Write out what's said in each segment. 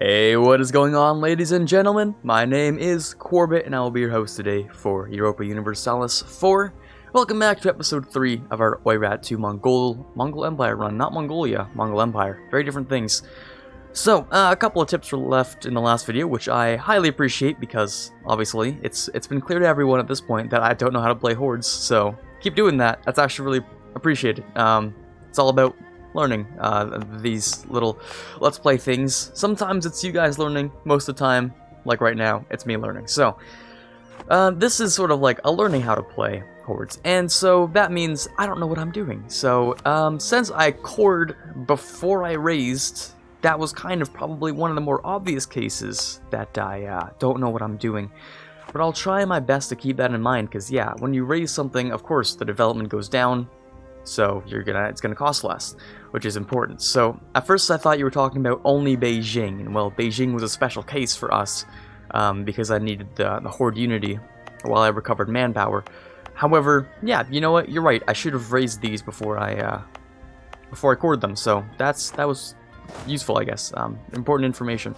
Hey, what is going on, ladies and gentlemen? My name is Quarbit, and I will be your host today for Europa Universalis 4. Welcome back to episode 3 of our Oirat to Mongol Empire run. Not Mongolia, Mongol Empire. Very different things. So, a couple of tips were left in the last video, which I highly appreciate because, obviously, it's been clear to everyone at this point that I don't know how to play hordes, so keep doing that. That's actually really appreciated. It's all about learning these little let's play things. Sometimes it's you guys learning, most of the time, like right now, it's me learning. So, this is sort of like a learning how to play hordes, and so that means I don't know what I'm doing. So, since I cored before I raised, that was kind of probably one of the more obvious cases that I don't know what I'm doing. But I'll try my best to keep that in mind, because yeah, when you raise something, of course, the development goes down, so it's gonna cost less, which is important. So at first I thought you were talking about only Beijing, and well, Beijing was a special case for us, because I needed the horde unity while I recovered manpower. However, yeah, you know what? You're right. I should have raised these before I cored them. So that was useful, I guess. Important information.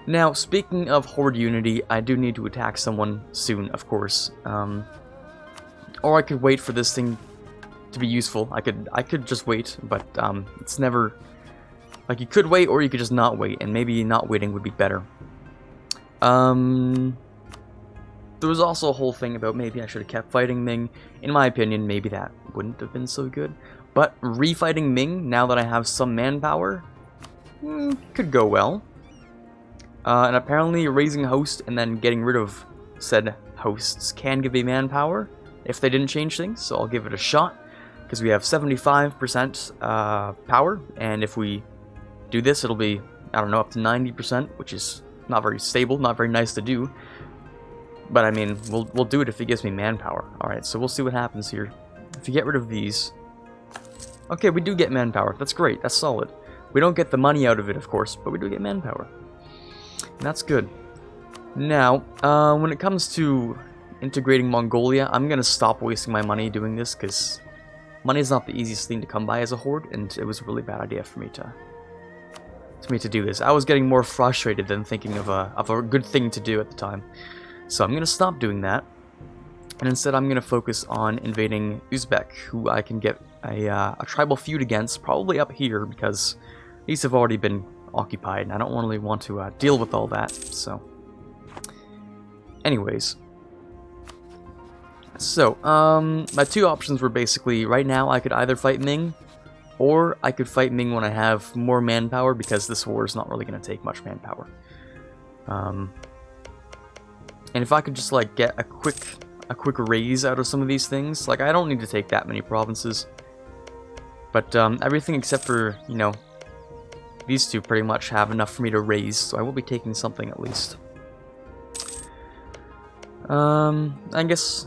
Now, speaking of horde unity, I do need to attack someone soon, of course. Or I could wait for this thing to be useful. I could just wait, but it's never like you could wait or you could just not wait, and maybe not waiting would be better. There was also a whole thing about maybe I should have kept fighting Ming. In my opinion, maybe that wouldn't have been so good. But refighting Ming, now that I have some manpower, could go well. And apparently raising a host and then getting rid of said hosts can give me manpower if they didn't change things, so I'll give it a shot. Because we have 75% power, and if we do this, it'll be, I don't know, up to 90%, which is not very stable, not very nice to do. But I mean, we'll do it if it gives me manpower. Alright, so we'll see what happens here. If you get rid of these... Okay, we do get manpower. That's great. That's solid. We don't get the money out of it, of course, but we do get manpower. And that's good. Now, when it comes to integrating Mongolia, I'm going to stop wasting my money doing this, because money is not the easiest thing to come by as a horde, and it was a really bad idea for me to do this. I was getting more frustrated than thinking of a good thing to do at the time. So I'm going to stop doing that, and instead I'm going to focus on invading Uzbek, who I can get a tribal feud against, probably up here, because these have already been occupied, and I don't really want to deal with all that, so... Anyways. So, my two options were basically, right now I could either fight Ming, or I could fight Ming when I have more manpower, because this war is not really going to take much manpower. And if I could just, like, get a quick raise out of some of these things, like, I don't need to take that many provinces. But, everything except for, you know, these two pretty much have enough for me to raise, so I will be taking something at least. I guess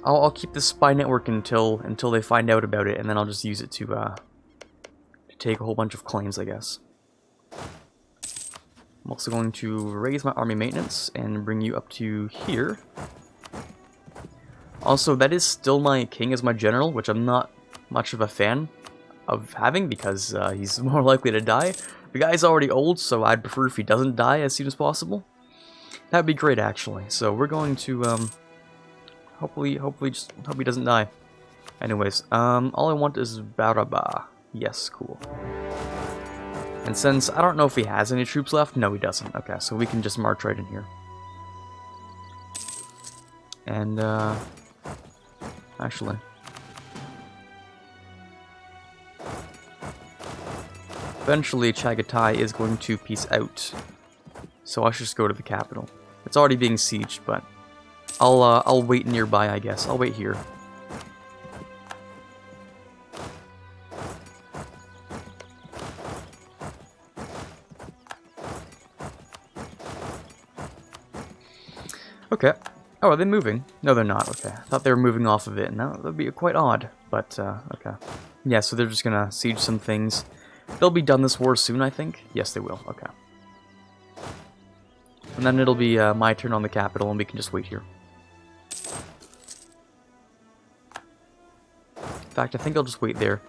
I'll keep this spy network until they find out about it, and then I'll just use it to take a whole bunch of claims, I guess. I'm also going to raise my army maintenance and bring you up to here. Also, that is still my king as my general, which I'm not much of a fan of having, because he's more likely to die. The guy's already old, so I'd prefer if he doesn't die as soon as possible. That'd be great, actually. So we're going to hopefully just hope he doesn't die. Anyways, all I want is Baraba. Yes, cool. And since I don't know if he has any troops left, no, he doesn't. Okay, so we can just march right in here. And actually, eventually Chagatai is going to peace out, so I should just go to the capital. It's already being sieged, but I'll wait nearby, I guess. I'll wait here. Okay. Oh, are they moving? No, they're not. Okay. I thought they were moving off of it, and that would be quite odd, but okay. Yeah, so they're just gonna siege some things. They'll be done this war soon, I think. Yes, they will. Okay. And then it'll be my turn on the capital, and we can just wait here. In fact, I think I'll just wait there.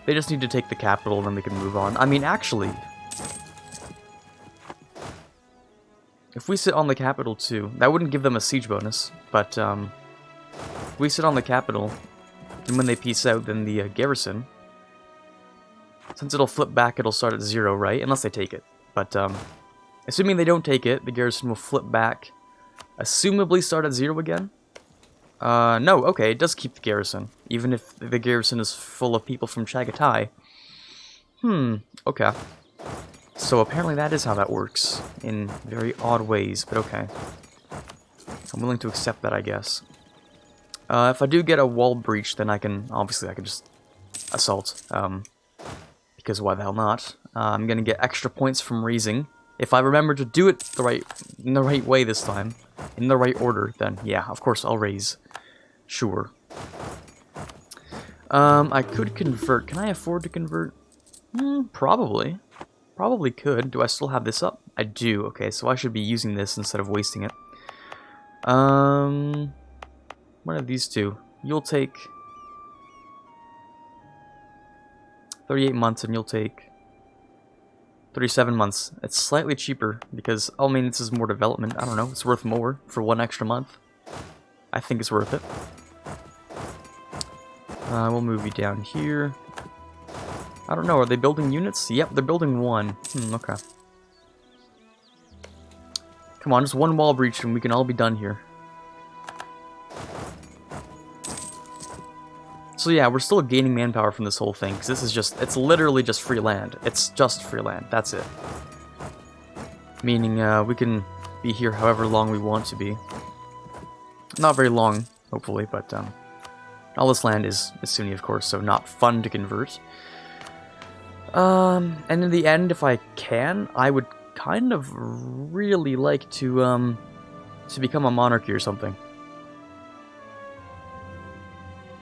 They just need to take the capital, and then we can move on. I mean, actually, if we sit on the capital too, that wouldn't give them a siege bonus, but if we sit on the capital, and when they peace out, then the garrison, since it'll flip back, it'll start at 0, right? Unless they take it. But assuming they don't take it, the garrison will flip back, assumably start at 0 again. No, okay, it does keep the garrison, even if the garrison is full of people from Chagatai. Okay. So apparently that is how that works, in very odd ways, but okay. I'm willing to accept that, I guess. If I do get a wall breach, then obviously I can just assault, because why the hell not? I'm gonna get extra points from raising. If I remember to do it in the right way this time, in the right order, then yeah, of course I'll raise. Sure. I could convert. Can I afford to convert? Probably. Probably could. Do I still have this up? I do. Okay, so I should be using this instead of wasting it. What are these two? You'll take 38 months and you'll take 37 months. It's slightly cheaper because, I mean, this is more development. I don't know. It's worth more for 1 extra month. I think it's worth it. We'll move you down here. I don't know. Are they building units? Yep, they're building 1. Okay. Come on, just 1 wall breach and we can all be done here. So yeah, we're still gaining manpower from this whole thing, because this is just, it's literally just free land. It's just free land, that's it. Meaning, we can be here however long we want to be. Not very long, hopefully, but, all this land is Sunni, of course, so not fun to convert. And in the end, if I can, I would kind of really like to become a monarchy or something.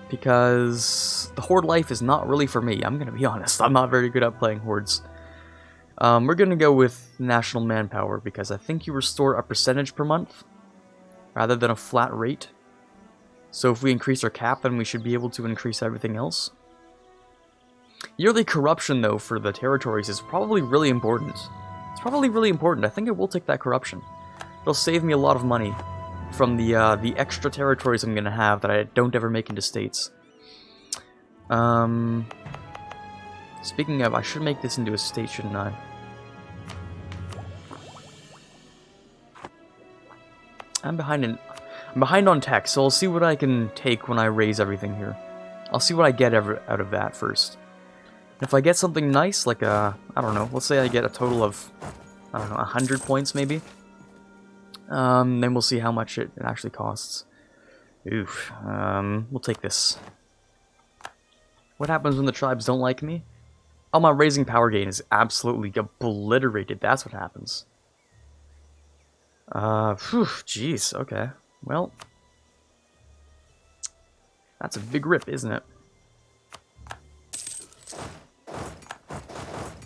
Because the horde life is not really for me, I'm gonna be honest. I'm not very good at playing hordes. We're gonna go with national manpower, because I think you restore a percentage per month, rather than a flat rate. So if we increase our cap, then we should be able to increase everything else. Yearly corruption, though, for the territories is probably really important. It's probably really important. I think I will take that corruption. It'll save me a lot of money from the extra territories I'm gonna have that I don't ever make into states. Speaking of, I should make this into a state, shouldn't I? I'm behind on tech, so I'll see what I can take when I raise everything here. I'll see what I get out of that first. If I get something nice, like I don't know, let's say I get a total of, I don't know, 100 points maybe. Then we'll see how much it actually costs. Oof. We'll take this. What happens when the tribes don't like me? Oh, my raising power gain is absolutely obliterated. That's what happens. Jeez, okay. Well, that's a big rip, isn't it?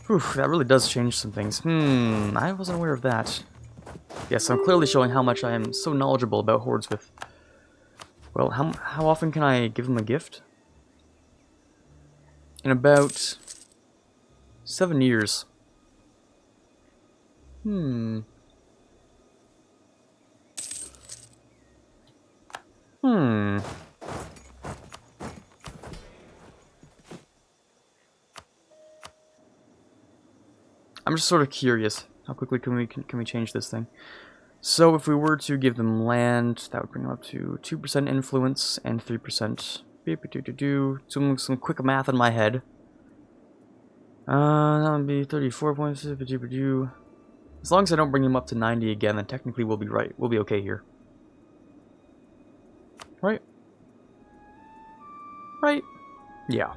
Whew, that really does change some things. I wasn't aware of that. Yes, I'm clearly showing how much I am so knowledgeable about hordes with... Well, how often can I give them a gift? In about 7 years. I'm just sort of curious. How quickly can we change this thing? So if we were to give them land, that would bring them up to 2% influence and 3%. Some quick math in my head. That would be 34 points. As long as I don't bring them up to 90 again, then technically we'll be right. We'll be okay here. Right? Right? Yeah.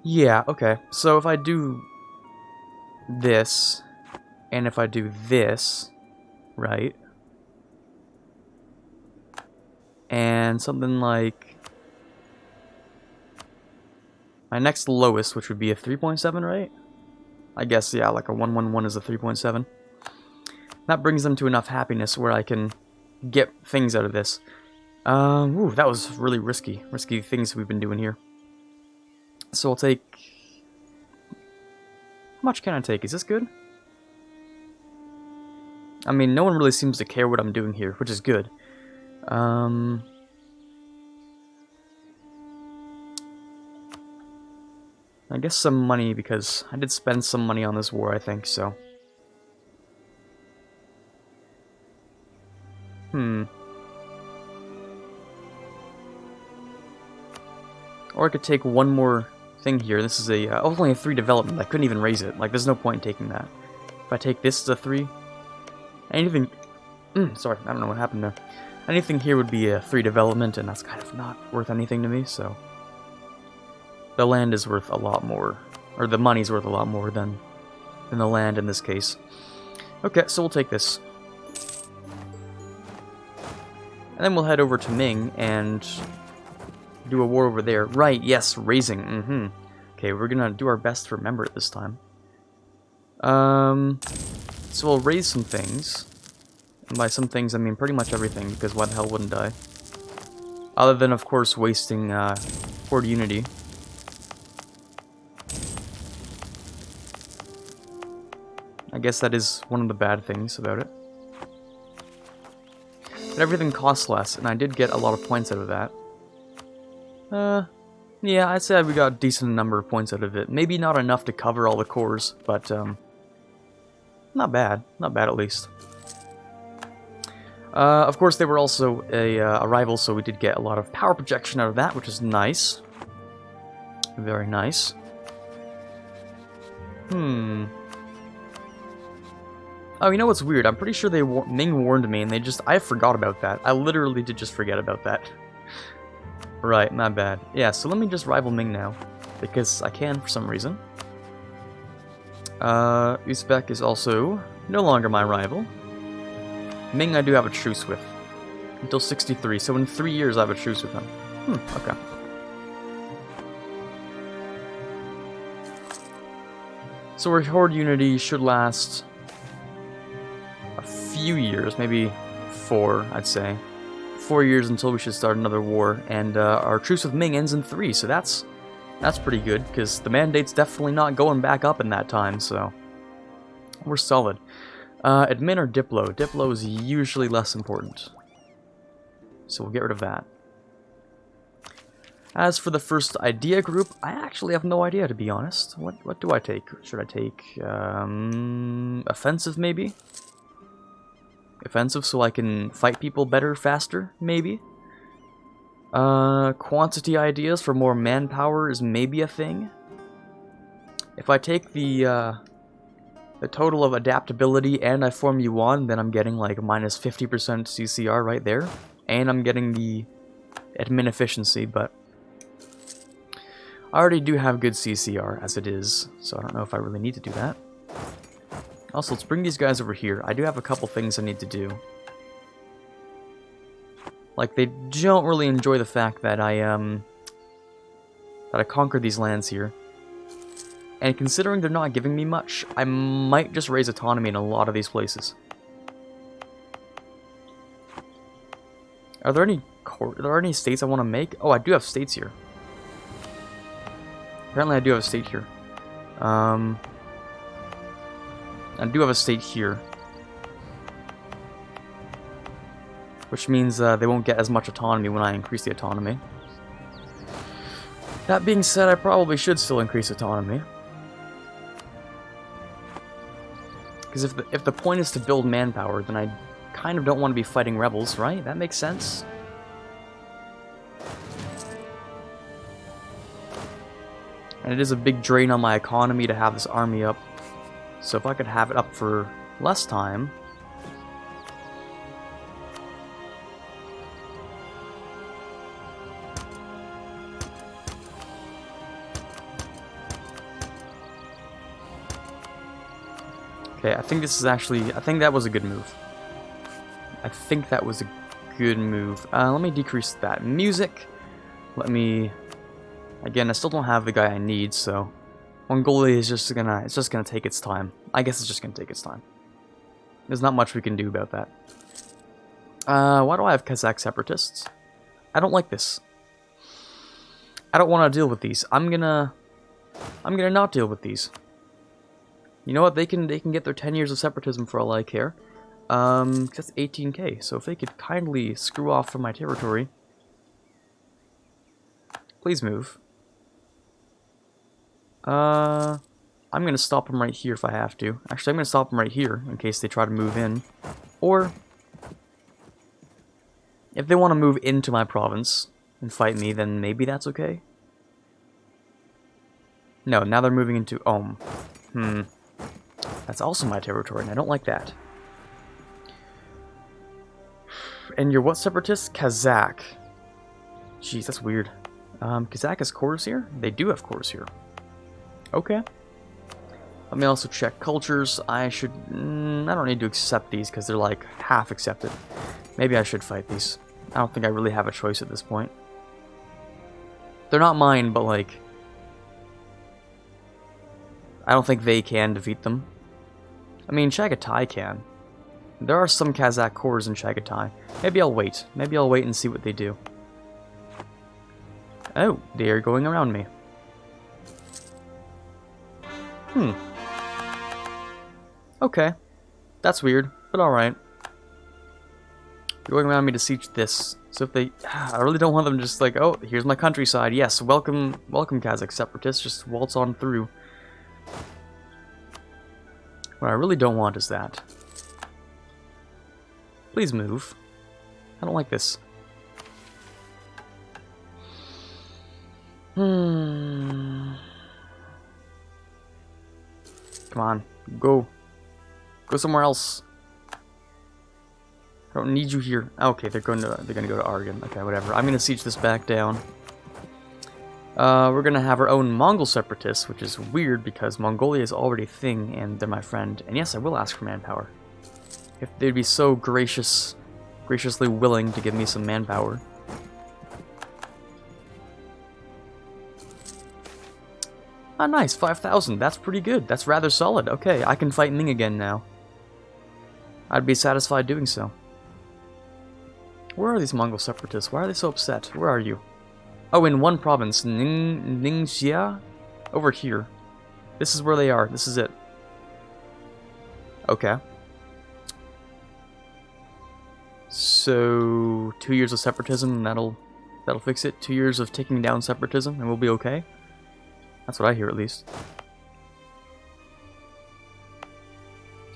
Yeah, okay. So if I do this, and if I do this, right? And something like my next lowest, which would be a 3.7, right? I guess, yeah, like a 111 is a 3.7. That brings them to enough happiness where I can get things out of this. Ooh, that was really risky things we've been doing here. So I'll take... How much can I take? Is this good? I mean, no one really seems to care what I'm doing here, which is good. I guess some money, because I did spend some money on this war, I think, so. Or I could take one more thing here. This is a only a 3 development. I couldn't even raise it. Like, there's no point in taking that. If I take this as a 3, anything. Sorry, I don't know what happened there. Anything here would be a 3 development, and that's kind of not worth anything to me. So the land is worth a lot more, or the money's worth a lot more than the land in this case. Okay, so we'll take this. And then we'll head over to Ming and do a war over there. Right, yes, raising. Okay, we're gonna do our best to remember it this time. So we'll raise some things. And by some things, I mean pretty much everything, because why the hell wouldn't I? Other than, of course, wasting horde unity. I guess that is one of the bad things about it. But everything costs less, and I did get a lot of points out of that. Yeah, I'd say we got a decent number of points out of it. Maybe not enough to cover all the cores, but, not bad. Not bad, at least. Of course, they were also a rival, so we did get a lot of power projection out of that, which is nice. Very nice. Oh, you know what's weird? I'm pretty sure Ming warned me, and I forgot about that. I literally did just forget about that. Right, my bad. Yeah, so let me just rival Ming now, because I can for some reason. Uzbek is also no longer my rival. Ming I do have a truce with, until 63, so in 3 years I have a truce with him. Okay. So our horde unity should last a few years, maybe 4, I'd say. 4 years until we should start another war, and our truce with Ming ends in 3, so that's pretty good, because the mandate's definitely not going back up in that time, so we're solid. Admin or Diplo? Diplo is usually less important, so we'll get rid of that. As for the first idea group, I actually have no idea, to be honest. What do I take? Should I take offensive, maybe? Offensive so I can fight people better, faster, maybe? Quantity ideas for more manpower is maybe a thing. If I take the total of adaptability and I form Yuan, then I'm getting like minus 50% CCR right there. And I'm getting the admin efficiency, but I already do have good CCR as it is, so I don't know if I really need to do that. Also, let's bring these guys over here. I do have a couple things I need to do. Like, they don't really enjoy the fact that I conquered these lands here. And considering they're not giving me much, I might just raise autonomy in a lot of these places. Are there any states I want to make? Oh, I do have states here. Apparently I do have a state here. I do have a state here. Which means they won't get as much autonomy when I increase the autonomy. That being said, I probably should still increase autonomy. Because if the point is to build manpower, then I kind of don't want to be fighting rebels, right? That makes sense. And it is a big drain on my economy to have this army up. So if I could have it up for less time... Okay, I think this is actually... I think that was a good move. I think that was a good move. Let me decrease that music. Let me... Again, I still don't have the guy I need, so... Mongolia is just gonna... It's just gonna take its time. I guess it's just gonna take its time. There's not much we can do about that. Why do I have Kazakh separatists? I don't like this. I don't want to deal with these. I'm gonna not deal with these. You know what? They can get their 10 years of separatism for all I care. That's 18k, so if they could kindly screw off from my territory. Please move. I'm gonna stop them right here if I have to. Actually, I'm gonna stop them right here in case they try to move in. Or, if they want to move into my province and fight me, then maybe that's okay. No, now they're moving into Ohm. That's also my territory, and I don't like that. And you're what separatist? Kazakh. Jeez, that's weird. Kazakh has cores here? They do have cores here. Okay. Let me also check cultures. I should... I don't need to accept these because they're like half accepted. Maybe I should fight these. I don't think I really have a choice at this point. They're not mine, but like... I don't think they can defeat them. I mean, Chagatai can. There are some Kazakh cores in Chagatai. Maybe I'll wait. Maybe I'll wait and see what they do. Oh, they are going around me. Okay. That's weird, but alright. They're going around me to siege this. So if they... I really don't want them just like, oh, here's my countryside. Yes, welcome Kazakh separatists. Just waltz on through. What I really don't want is that. Please move. I don't like this. Come on, go. Go somewhere else. I don't need you here. Okay, they're gonna go to Argon. Okay, whatever. I'm gonna siege this back down. We're gonna have our own Mongol separatists, which is weird because Mongolia is already a thing, and they're my friend. And yes, I will ask for manpower. If they'd be so graciously willing to give me some manpower. Ah, nice, 5,000. That's pretty good. That's rather solid. Okay, I can fight Ming again now. I'd be satisfied doing so. Where are these Mongol separatists? Why are they so upset? Where are you? Oh, in one province, Ningxia? Over here. This is where they are. This is it. Okay. So, 2 years of separatism, and that'll fix it. 2 years of taking down separatism, and we'll be okay. That's what I hear, at least.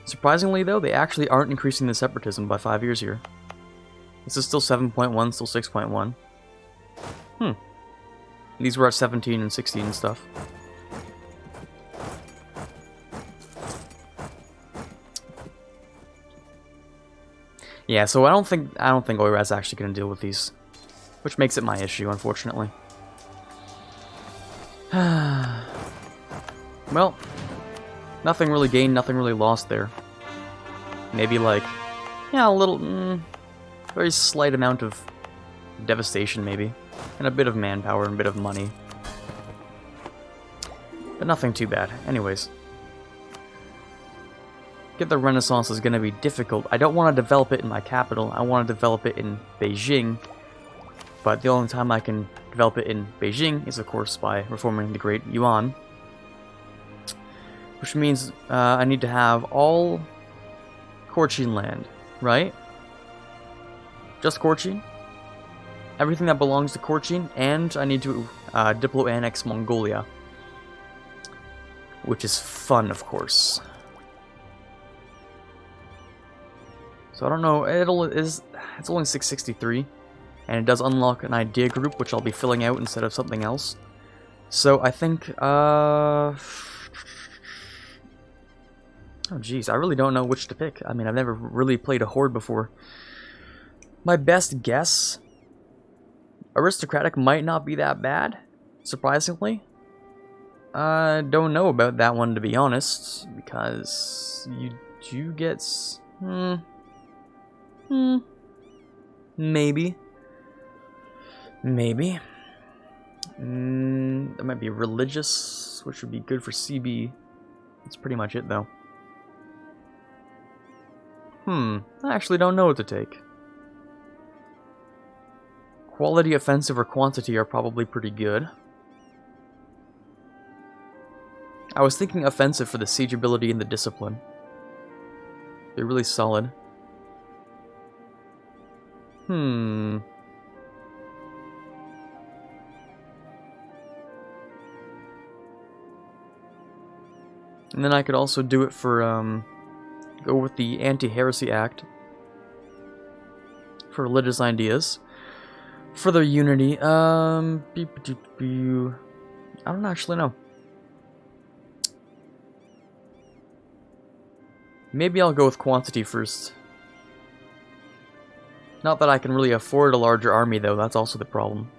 Surprisingly, though, they actually aren't increasing the separatism by 5 years here. This is still 7.1, still 6.1. These were at 17 and 16 and stuff. Yeah, so I don't think Oirat's actually going to deal with these, which makes it my issue, unfortunately. Well, nothing really gained, nothing really lost there. Maybe like, yeah, a little, very slight amount of devastation maybe, and a bit of manpower and a bit of money. But nothing too bad. Anyways. Get the Renaissance is going to be difficult. I don't want to develop it in my capital. I want to develop it in Beijing. But the only time I can develop it in Beijing is, of course, by reforming the Great Yuan. Which means I need to have all Korchin land, right? Just Korchin? Everything that belongs to Korchin, and I need to diplo-annex Mongolia. Which is fun, of course. So I don't know, it's only 663, and it does unlock an idea group, which I'll be filling out instead of something else. So I think, oh geez, I really don't know which to pick. I mean, I've never really played a horde before. My best guess, aristocratic might not be that bad, surprisingly. I don't know about that one, to be honest, because you do get... Maybe. Maybe. That might be religious, which would be good for CB. That's pretty much it, though. I actually don't know what to take. Quality, offensive, or quantity are probably pretty good. I was thinking offensive for the siege ability and the discipline. They're really solid. And then I could also do it for, go with the Anti-Heresy Act for religious ideas. For their unity, I don't actually know. Maybe I'll go with quantity first. Not that I can really afford a larger army, though. That's also the problem.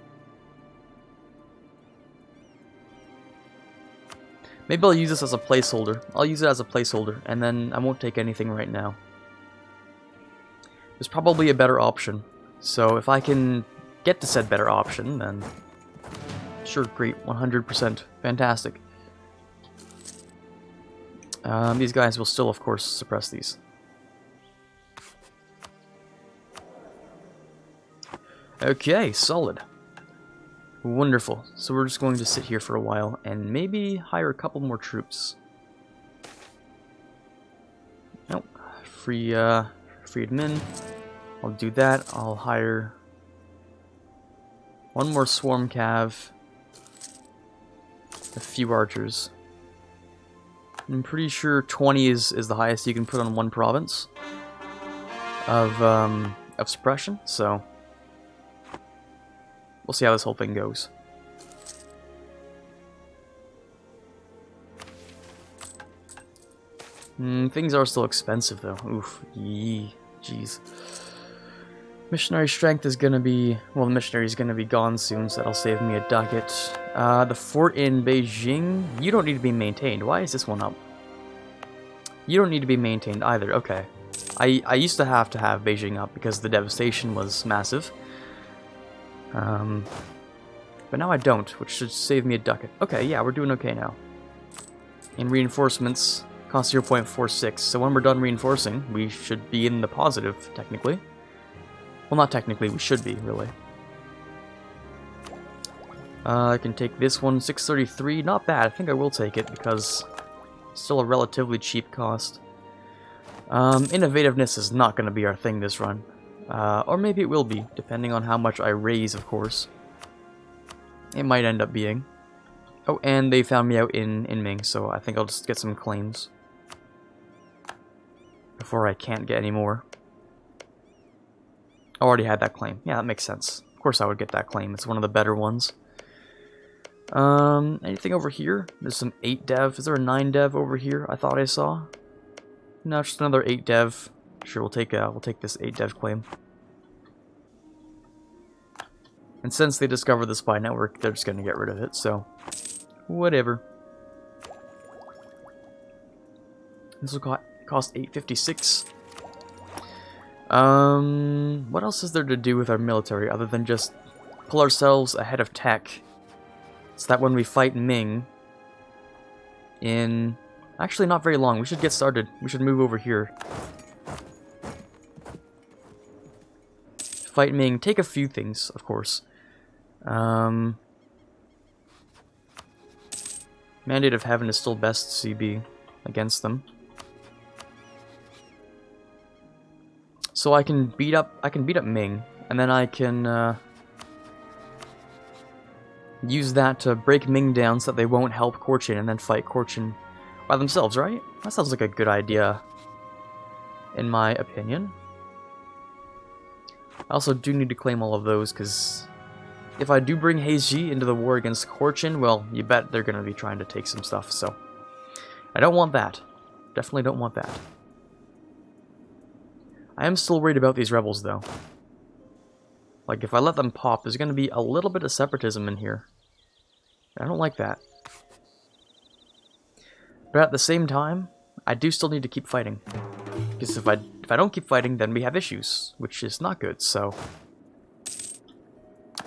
Maybe I'll use this as a placeholder. I'll use it as a placeholder, and then I won't take anything right now. There's probably a better option. So if I can get to said better option, then sure, great, 100%, fantastic. These guys will still, of course, suppress these. Okay, solid. Wonderful. So we're just going to sit here for a while and maybe hire a couple more troops. Nope. Free admin. I'll do that. I'll hire one more swarm cav. A few archers. I'm pretty sure 20 is the highest you can put on one province of suppression, so we'll see how this whole thing goes. Things are still expensive though. Oof, yee, jeez. Missionary strength is gonna be, well, the missionary is gonna be gone soon, so that'll save me a ducat. The fort in Beijing, you don't need to be maintained. Why is this one up? You don't need to be maintained either. Okay. I used to have Beijing up because the devastation was massive. But now I don't, which should save me a ducat. Okay, yeah, we're doing okay now. And reinforcements cost 0.46, so when we're done reinforcing, we should be in the positive, technically. Well, not technically, we should be, really. I can take this one, 633, not bad. I think I will take it, because it's still a relatively cheap cost. Innovativeness is not going to be our thing this run. Or maybe it will be, depending on how much I raise, of course. It might end up being. Oh, and they found me out in Ming, so I think I'll just get some claims. Before I can't get any more. I already had that claim. Yeah, that makes sense. Of course I would get that claim. It's one of the better ones. Anything over here? There's some 8 dev. Is there a 9 dev over here? I thought I saw. No, just another 8 dev. Sure, we'll take this 8 dev claim. And since they discovered the spy network, they're just gonna get rid of it, so whatever. This will cost 856. What else is there to do with our military other than just pull ourselves ahead of tech, so that when we fight Ming in actually not very long, we should get started. We should move over here. Fight Ming, take a few things, of course. Mandate of Heaven is still best CB against them. So I can beat up Ming, and then I can use that to break Ming down so that they won't help Korchin, and then fight Korchin by themselves, right? That sounds like a good idea, in my opinion. I also do need to claim all of those, because if I do bring Heiji into the war against Korchin, well, you bet they're going to be trying to take some stuff, so I don't want that. Definitely don't want that. I am still worried about these rebels, though. Like, if I let them pop, there's going to be a little bit of separatism in here. I don't like that. But at the same time, I do still need to keep fighting. Because if I don't keep fighting, then we have issues, which is not good, so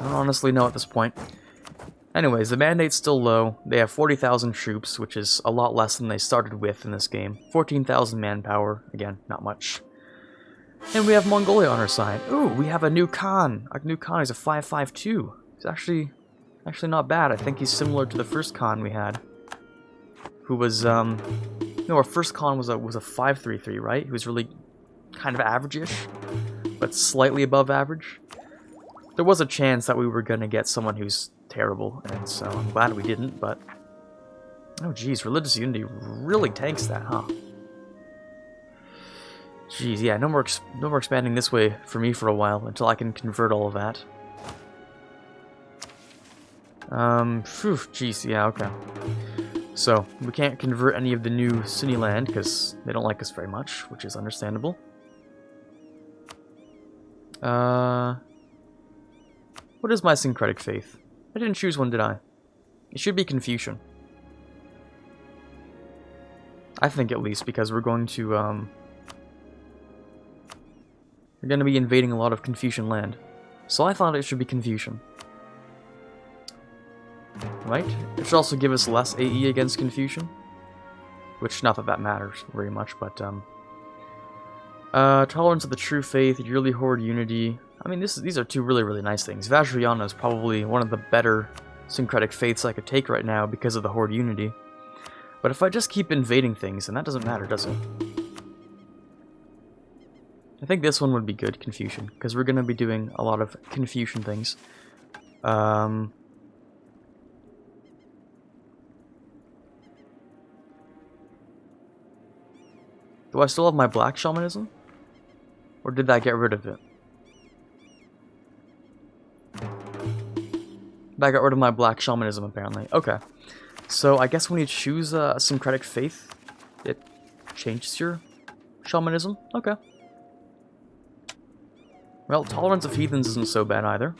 I don't honestly know at this point. Anyways, the mandate's still low. They have 40,000 troops, which is a lot less than they started with in this game. 14,000 manpower. Again, not much. And we have Mongolia on our side. Ooh, we have a new Khan. Our new Khan is a 552. He's actually not bad. I think he's similar to the first Khan we had. Who was, no, our first Khan was a 533, right? He was really kind of average-ish. but slightly above average. There was a chance that we were gonna get someone who's terrible, and so I'm glad we didn't, but... Oh geez, religious unity really tanks that, huh? Jeez, yeah, no more expanding this way for me for a while, until I can convert all of that. Jeez, yeah, okay. So, we can't convert any of the new Sunni land, because they don't like us very much, which is understandable. What is my syncretic faith? I didn't choose one, did I? It should be Confucian. I think, at least, because we're going to, we're going to be invading a lot of Confucian land. So I thought it should be Confucian. Right? It should also give us less AE against Confucian. Which, not that that matters very much, but, tolerance of the true faith, yearly horde unity. I mean, these are two really, really nice things. Vajrayana is probably one of the better syncretic faiths I could take right now because of the horde unity. But if I just keep invading things, then that doesn't matter, does it? I think this one would be good, Confucian, because we're going to be doing a lot of Confucian things. Do I still have my black shamanism? Or did I get rid of it? I got rid of my black shamanism, apparently. Okay. So, I guess when you choose a syncretic faith, it changes your shamanism? Okay. Well, tolerance of heathens isn't so bad either.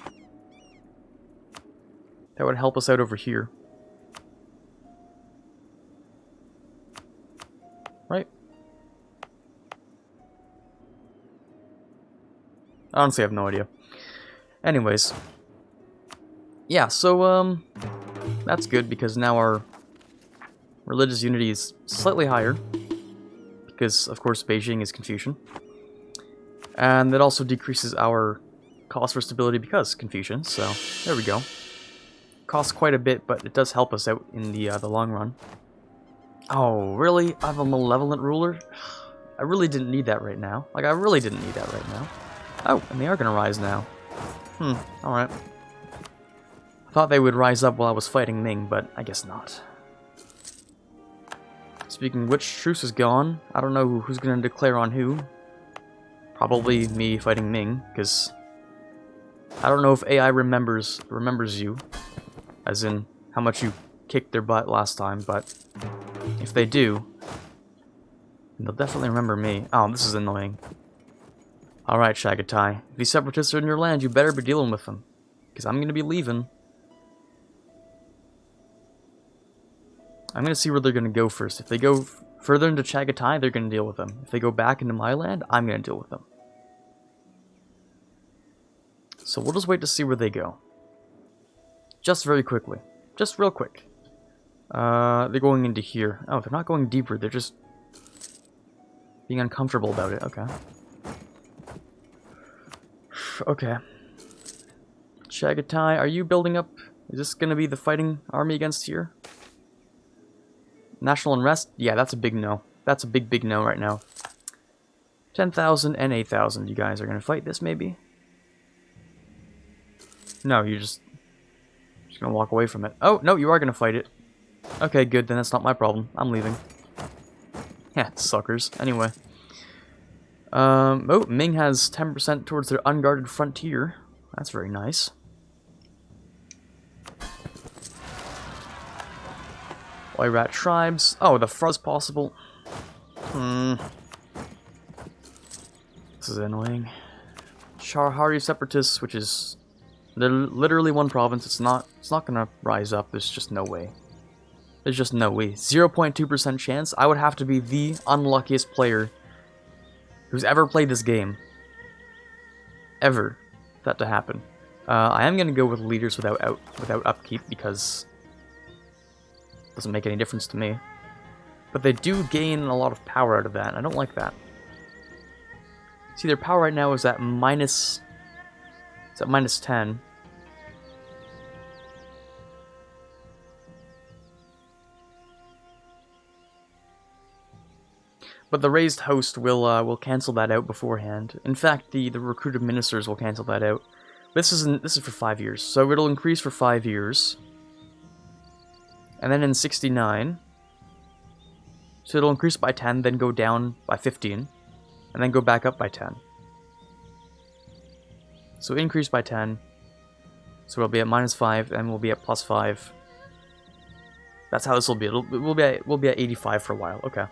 That would help us out over here. Right? I honestly have no idea. Anyways. Yeah, so, that's good because now our religious unity is slightly higher. Because, of course, Beijing is Confucian. And it also decreases our cost for stability because Confucian, so there we go. Costs quite a bit, but it does help us out in the long run. Oh, really? I have a malevolent ruler? I really didn't need that right now. Like, I really didn't need that right now. Oh, and they are gonna rise now. Alright. I thought they would rise up while I was fighting Ming, but I guess not. Speaking of which, truce is gone. I don't know who's gonna declare on who. Probably me fighting Ming, because I don't know if AI remembers you, as in how much you kicked their butt last time, but if they do, they'll definitely remember me. Oh, this is annoying. Alright, Chagatai. If these separatists are in your land, you better be dealing with them, because I'm going to be leaving. I'm going to see where they're going to go first. If they go further into Chagatai, they're going to deal with them. If they go back into my land, I'm going to deal with them. So we'll just wait to see where they go. Just very quickly. Just real quick. They're going into here. Oh, they're not going deeper. They're just being uncomfortable about it. Okay. Okay. Chagatai, are you building up? Is this going to be the fighting army against here? National unrest? Yeah, that's a big no. That's a big, big no right now. 10,000 and 8,000. You guys are going to fight this, maybe? No, you're just going to walk away from it. Oh, no, you are going to fight it. Okay, good. Then that's not my problem. I'm leaving. Yeah, suckers. Anyway. Oh, Ming has 10% towards their unguarded frontier. That's very nice. Oirat tribes. Oh, the frost possible. This is annoying. Charhari Separatists, which is literally one province. It's not gonna rise up. There's just no way. There's just no way. 0.2% chance. I would have to be the unluckiest player who's ever played this game. Ever. For that to happen. I am gonna go with leaders without upkeep because it doesn't make any difference to me. But they do gain a lot of power out of that, and I don't like that. See, their power right now is at minus... It's at minus 10. But the raised host will cancel that out beforehand. In fact, the recruited ministers will cancel that out. This is for 5 years, so it'll increase for 5 years. And then in 69, so it'll increase by 10, then go down by 15, and then go back up by 10. So increase by 10. So it'll be at -5, and we'll be at +5. That's how this will be. We'll be at 85 for a while. Okay.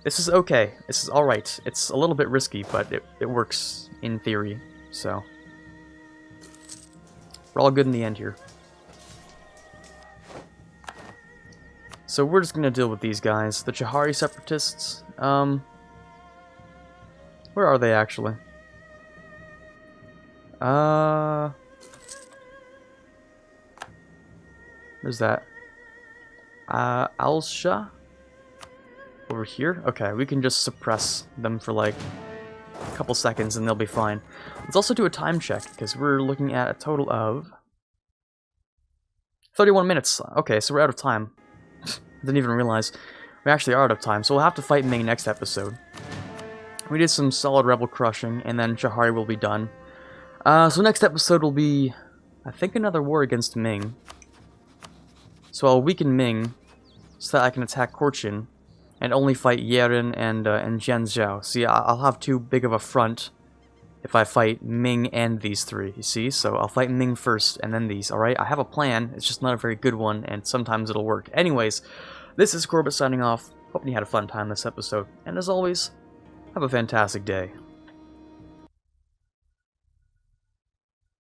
This is okay. This is alright. It's a little bit risky, but it works in theory. So we're all good in the end here. So we're just gonna deal with these guys. The Chahari Separatists. Where are they actually? Where's that? Al-Shah? Over here? Okay, we can just suppress them for like a couple seconds and they'll be fine. Let's also do a time check, because we're looking at a total of 31 minutes. Okay, so we're out of time. Didn't even realize. We actually are out of time, so we'll have to fight Ming next episode. We did some solid rebel crushing, and then Chahari will be done. So next episode will be, I think, another war against Ming. So I'll weaken Ming, so that I can attack Korchin, and only fight Yeren and Jianzhou. See, I'll have too big of a front if I fight Ming and these three, you see? So I'll fight Ming first, and then these, alright? I have a plan, it's just not a very good one, and sometimes it'll work. Anyways, this is Quarbit signing off. Hope you had a fun time this episode, and as always, have a fantastic day.